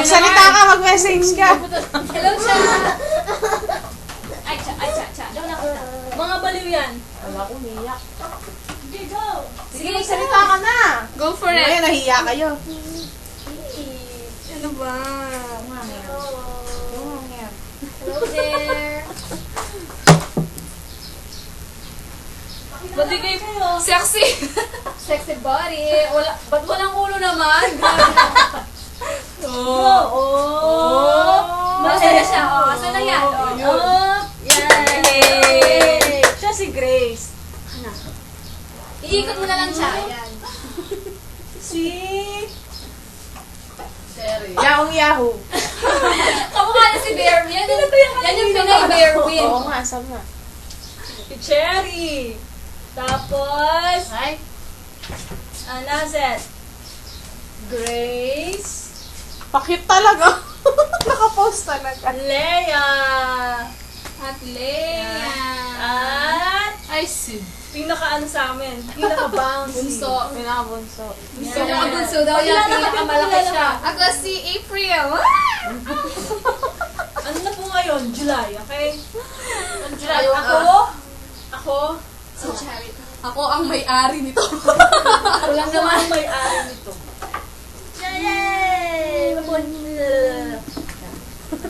Magsalita ka, mag-message ka. Hello, siya. Ay, cha. Daw na kita. Mga baliw yan. Wala ko, niyak. Sige, go. Sige, magsalita ka na. Go for it. Ngayon, nahiya kayo. Ano ba? Hello there. Ba't di kayo? Sexy. Sexy body. Ba't walang ulo naman? Masaya siya. Asa na yan? Yay! Siya si Grace. Iikot mo na lang siya. Ayan. Si... Yahoo! Kamukha na si Bearwin. Yan yung Pinay Bearwin. Oo nga, sama. Si Cherry. Tapos, Ay. Nazet. Grace. Pakit talaga. Nakapost talaga. Leia. At Leia. At, I see. pinaka-ano sa amin. Pinaka-bouncy. Bunso. Pinakabunso. Pinaka-bunso daw yan. Pinaka-malaki siya. Ako si April. Ano na po ngayon? July, okay? July. Ako, Si Charity. Ako ang may-ari nito. Walang ako naman. ang may-ari nito.